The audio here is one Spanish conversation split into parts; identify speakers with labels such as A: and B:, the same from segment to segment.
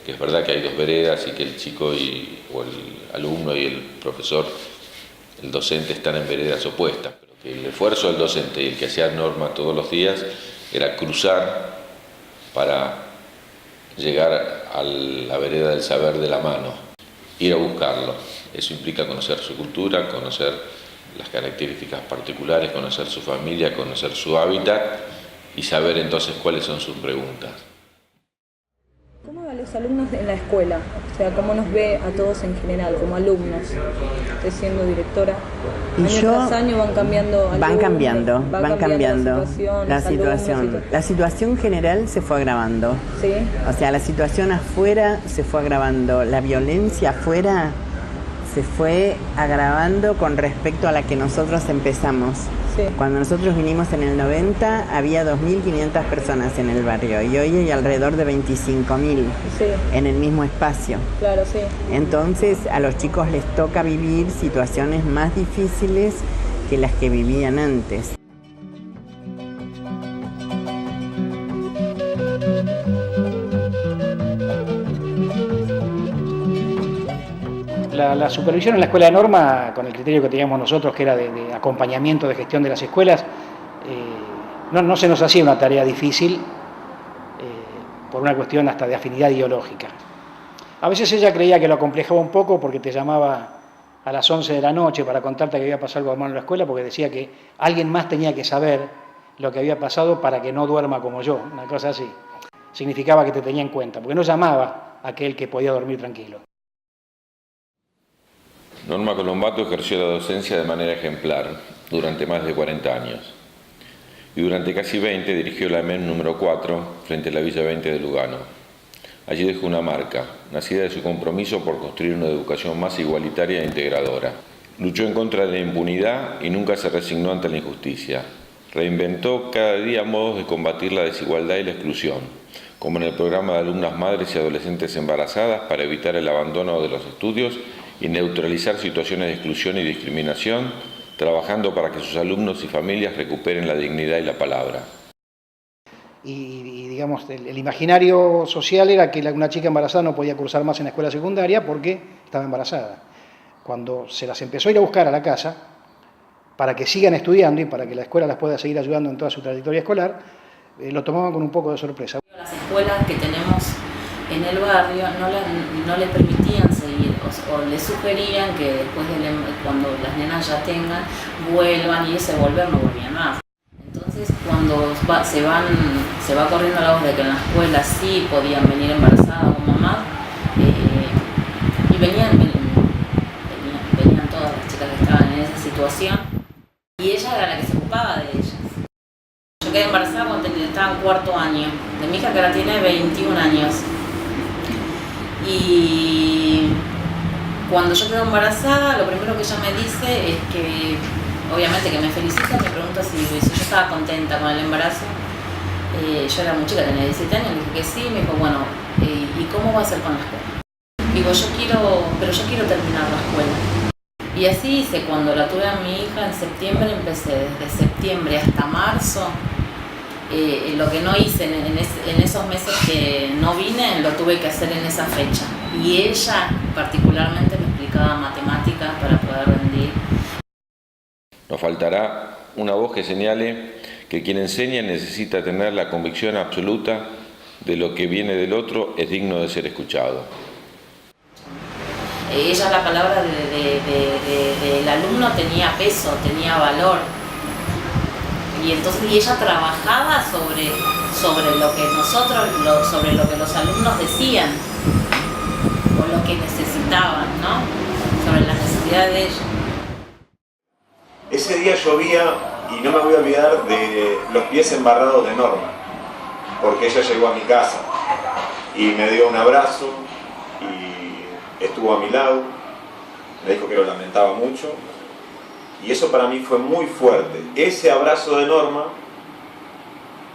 A: porque es verdad que hay dos veredas y que el chico o el alumno y el profesor, el docente, están en veredas opuestas, pero que el esfuerzo del docente y el que hacía Norma todos los días era cruzar para llegar a la vereda del saber de la mano, ir a buscarlo. Eso implica conocer su cultura, conocer las características particulares, conocer su familia, conocer su hábitat y saber entonces cuáles son sus preguntas.
B: ¿Cómo ve a los alumnos en la escuela? O sea, ¿cómo nos ve a todos en general, como alumnos? Estoy siendo directora. Año tras año van cambiando.
C: Van cambiando.
B: La
C: situación general se fue agravando.
B: ¿Sí?
C: O sea, la situación afuera se fue agravando. La violencia afuera se fue agravando con respecto a la que nosotros empezamos.
B: Sí.
C: Cuando nosotros vinimos en el 90 había 2.500 personas en el barrio y hoy hay alrededor de 25.000
B: sí.
C: en el mismo espacio.
B: Claro, sí.
C: Entonces a los chicos les toca vivir situaciones más difíciles que las que vivían antes.
D: La supervisión en la escuela de Norma, con el criterio que teníamos nosotros, que era de acompañamiento, de gestión de las escuelas, no se nos hacía una tarea difícil por una cuestión hasta de afinidad ideológica. A veces ella creía que lo acomplejaba un poco porque te llamaba a las 11 de la noche para contarte que había pasado algo malo en la escuela, porque decía que alguien más tenía que saber lo que había pasado para que no duerma como yo, una cosa así. Significaba que te tenía en cuenta, porque no llamaba a aquel que podía dormir tranquilo.
A: Norma Colombato ejerció la docencia de manera ejemplar durante más de 40 años y durante casi 20 dirigió la EMEN número 4 frente a la Villa 20 de Lugano. Allí dejó una marca, nacida de su compromiso por construir una educación más igualitaria e integradora. Luchó en contra de la impunidad y nunca se resignó ante la injusticia. Reinventó cada día modos de combatir la desigualdad y la exclusión, como en el programa de alumnas madres y adolescentes embarazadas para evitar el abandono de los estudios y neutralizar situaciones de exclusión y discriminación, trabajando para que sus alumnos y familias recuperen la dignidad y la palabra.
D: Y digamos, el imaginario social era que una chica embarazada no podía cursar más en la escuela secundaria porque estaba embarazada. Cuando se las empezó a ir a buscar a la casa, para que sigan estudiando y para que la escuela las pueda seguir ayudando en toda su trayectoria escolar, lo tomaban con un poco de sorpresa.
E: Las escuelas que tenemos en el barrio no le permitían seguir o le sugerían que después cuando las nenas ya tengan, vuelvan, y ese volver no volvían más. Entonces cuando se va corriendo la voz de que en la escuela sí podían venir embarazadas o mamás, y venían todas las chicas que estaban en esa situación, y ella era la que se ocupaba de ellas. Yo quedé embarazada cuando estaba en cuarto año, de mi hija que ahora tiene 21 años. Y cuando yo quedo embarazada, lo primero que ella me dice es que, obviamente que me felicita, me pregunta si yo estaba contenta con el embarazo. Yo era muy chica, tenía 17 años, le dije que sí, me dijo, bueno, ¿y cómo va a ser con la escuela? Digo, yo quiero terminar la escuela. Y así hice, cuando la tuve a mi hija en septiembre, empecé desde septiembre hasta marzo. Lo que no hice en esos meses que no vine, lo tuve que hacer en esa fecha. Y ella particularmente me explicaba matemáticas para poder rendir.
A: Nos faltará una voz que señale que quien enseña necesita tener la convicción absoluta de lo que viene del otro es digno de ser escuchado.
E: Ella, la palabra del alumno tenía peso, tenía valor. Y entonces ella trabajaba sobre lo que sobre lo que los alumnos decían o lo que necesitaban, ¿no? Sobre las necesidades de ellos.
F: Ese día llovía y no me voy a olvidar de los pies embarrados de Norma, porque ella llegó a mi casa y me dio un abrazo y estuvo a mi lado, me dijo que lo lamentaba mucho. Y eso para mí fue muy fuerte. Ese abrazo de Norma,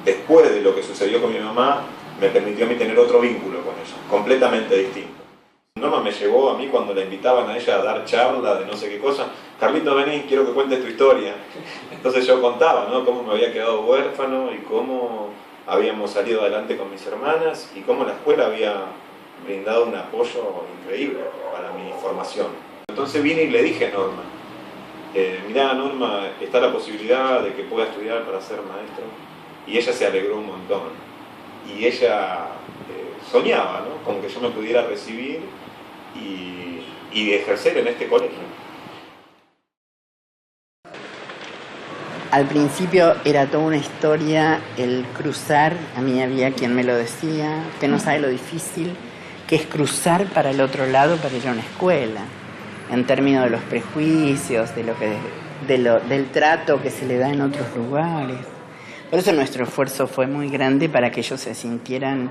F: después de lo que sucedió con mi mamá, me permitió a mí tener otro vínculo con ella, completamente distinto. Norma me llevó a mí cuando la invitaban a ella a dar charla de no sé qué cosa. Carlito, vení, quiero que cuentes tu historia. Entonces yo contaba, ¿no?, cómo me había quedado huérfano y cómo habíamos salido adelante con mis hermanas y cómo la escuela había brindado un apoyo increíble para mi formación. Entonces vine y le dije a Norma, mirá Norma, está la posibilidad de que pueda estudiar para ser maestro. Y ella se alegró un montón. Y ella soñaba, ¿no?, con que yo me pudiera recibir y ejercer en este colegio.
C: Al principio era toda una historia el cruzar, a mí había quien me lo decía, usted no sabe lo difícil que es cruzar para el otro lado para ir a una escuela, en términos de los prejuicios, del trato que se le da en otros lugares. Por eso nuestro esfuerzo fue muy grande para que ellos se sintieran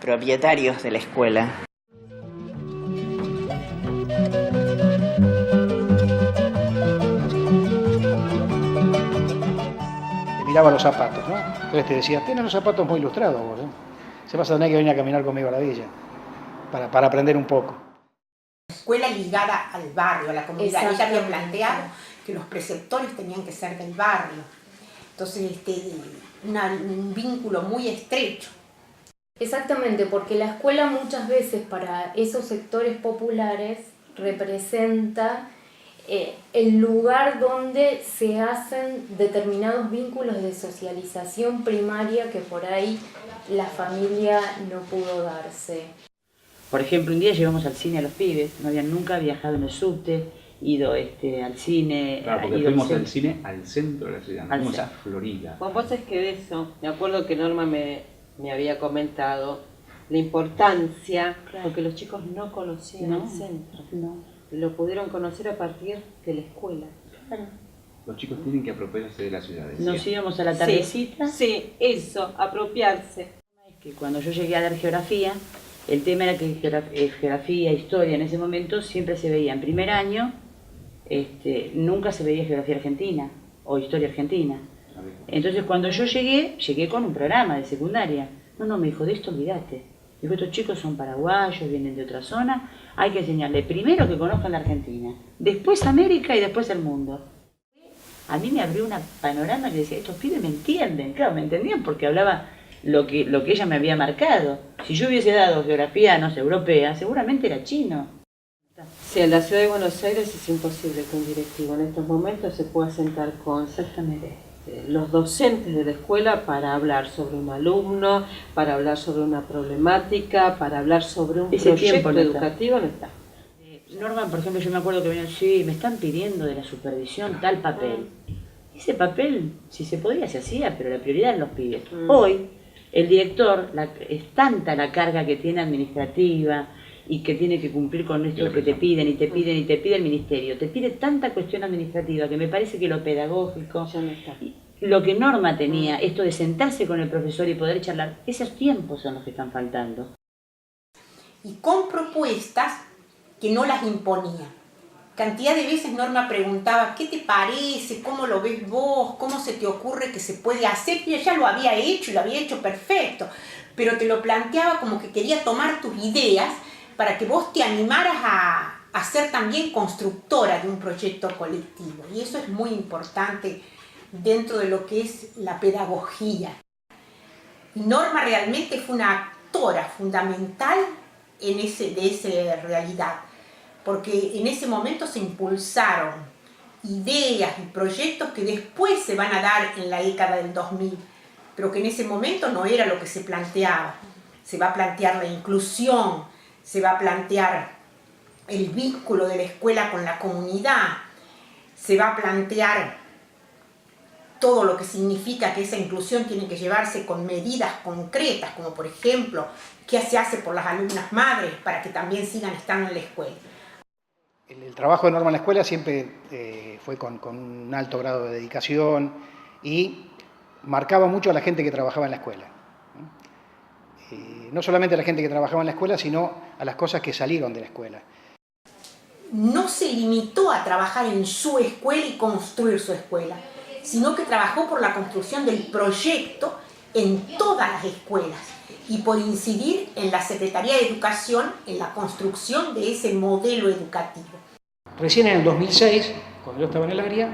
C: propietarios de la escuela.
D: Miraba los zapatos, ¿no? Entonces te decía, tienes los zapatos muy ilustrados vos, ¿eh? Se vas a tener que venir a caminar conmigo a la villa, para aprender un poco.
G: Escuela ligada al barrio, a la comunidad. Ella había planteado que los preceptores tenían que ser del barrio. Entonces, un vínculo muy estrecho.
H: Exactamente, porque la escuela muchas veces para esos sectores populares representa el lugar donde se hacen determinados vínculos de socialización primaria que por ahí la familia no pudo darse.
I: Por ejemplo, un día llevamos al cine a los pibes, no habían nunca viajado en el subte, ido al cine.
J: Claro, porque fuimos al cine al centro de la ciudad, fuimos a Florida.
K: Bueno, vos es que de eso, me acuerdo que Norma me había comentado la importancia, porque los chicos no conocían el centro. Lo pudieron conocer a partir de la escuela.
I: Claro.
J: Los chicos tienen que apropiarse de la ciudad.
I: Nos íbamos a la tardecita.
K: Sí, eso, apropiarse.
I: Que cuando yo llegué a dar geografía, el tema era que geografía, historia en ese momento siempre se veía en primer año, nunca se veía geografía argentina o historia argentina. Entonces cuando yo llegué con un programa de secundaria. No, me dijo, de esto olvídate. Dijo, estos chicos son paraguayos, vienen de otra zona, hay que enseñarles primero que conozcan la Argentina, después América y después el mundo. A mí me abrió una panorama que decía, estos pibes me entienden. Claro, me entendían porque hablaba lo que ella me había marcado. Si yo hubiese dado geografía, no sé, europea, seguramente era chino.
K: Sí, en la ciudad de Buenos Aires es imposible que un directivo en estos momentos se pueda sentar con los docentes de la escuela para hablar sobre un alumno, para hablar sobre una problemática, para hablar sobre un proyecto educativo, no está.
I: Norma, por ejemplo, yo me acuerdo que venían, sí, me están pidiendo de la supervisión tal papel. Ese papel, si se podía, se hacía, pero la prioridad eran los pibes. Hoy, el director, es tanta la carga que tiene administrativa y que tiene que cumplir con esto que te piden y te piden y te pide el ministerio. Te pide tanta cuestión administrativa que me parece que lo pedagógico,
K: ya no está.
I: Lo que Norma tenía, esto de sentarse con el profesor y poder charlar, esos tiempos son los que están faltando.
G: Y con propuestas que no las imponía. Cantidad de veces Norma preguntaba, ¿qué te parece? ¿Cómo lo ves vos? ¿Cómo se te ocurre que se puede hacer? Y ella lo había hecho y lo había hecho perfecto, pero te lo planteaba como que quería tomar tus ideas para que vos te animaras a ser también constructora de un proyecto colectivo. Y eso es muy importante dentro de lo que es la pedagogía. Y Norma realmente fue una actora fundamental de esa realidad, porque en ese momento se impulsaron ideas y proyectos que después se van a dar en la década del 2000, pero que en ese momento no era lo que se planteaba. Se va a plantear la inclusión, se va a plantear el vínculo de la escuela con la comunidad, se va a plantear todo lo que significa que esa inclusión tiene que llevarse con medidas concretas, como por ejemplo, qué se hace por las alumnas madres para que también sigan estando en la escuela.
D: El trabajo de Norma en la escuela siempre fue con un alto grado de dedicación y marcaba mucho a la gente que trabajaba en la escuela. No solamente a la gente que trabajaba en la escuela, sino a las cosas que salieron de la escuela.
G: No se limitó a trabajar en su escuela y construir su escuela, sino que trabajó por la construcción del proyecto en todas las escuelas y por incidir en la Secretaría de Educación en la construcción de ese modelo educativo.
D: Recién en el 2006, cuando yo estaba en el área,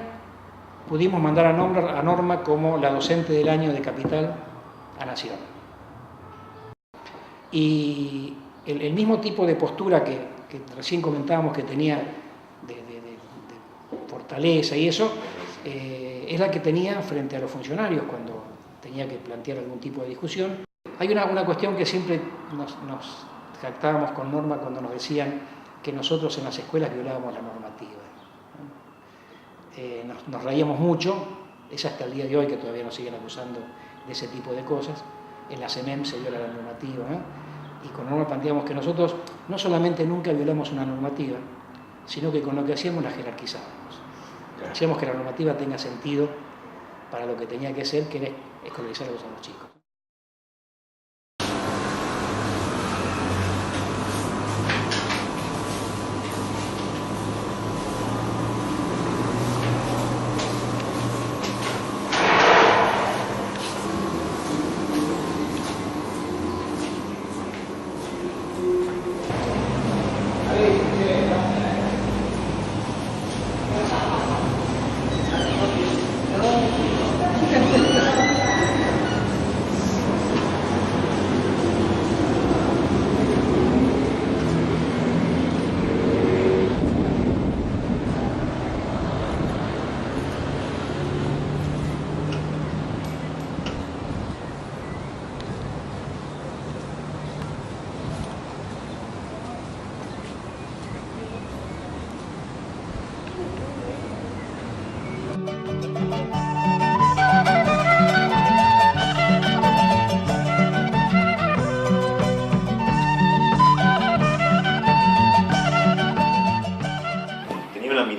D: pudimos mandar a Norma como la docente del año de Capital a Nación. Y el mismo tipo de postura que recién comentábamos que tenía de fortaleza y eso, es la que tenía frente a los funcionarios cuando tenía que plantear algún tipo de discusión. Hay una cuestión que siempre nos jactábamos con Norma cuando nos decían que nosotros en las escuelas violábamos la normativa. Nos reíamos mucho, es hasta el día de hoy que todavía nos siguen acusando de ese tipo de cosas. En la CEMEM se viola la normativa, ¿no? Y con Norma planteamos que nosotros no solamente nunca violamos una normativa, sino que con lo que hacíamos la jerarquizábamos. Hacíamos que la normativa tenga sentido para lo que tenía que ser, que era escolarizar a los chicos.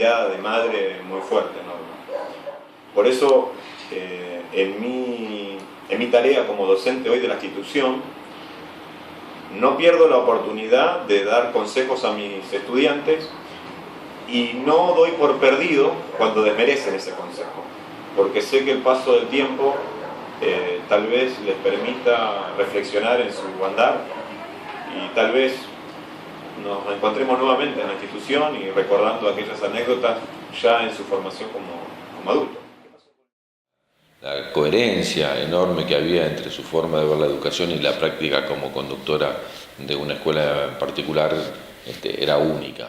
F: De madre muy fuerte, ¿no? Por eso en mi tarea como docente hoy de la institución no pierdo la oportunidad de dar consejos a mis estudiantes y no doy por perdido cuando desmerecen ese consejo, porque sé que el paso del tiempo tal vez les permita reflexionar en su andar y tal vez nos encontremos nuevamente en la institución y recordando aquellas anécdotas ya en su formación como adulto.
A: La coherencia enorme que había entre su forma de ver la educación y la práctica como conductora de una escuela en particular era única.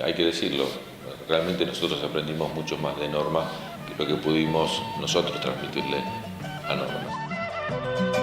A: Hay que decirlo, realmente nosotros aprendimos mucho más de Norma que lo que pudimos nosotros transmitirle a Norma.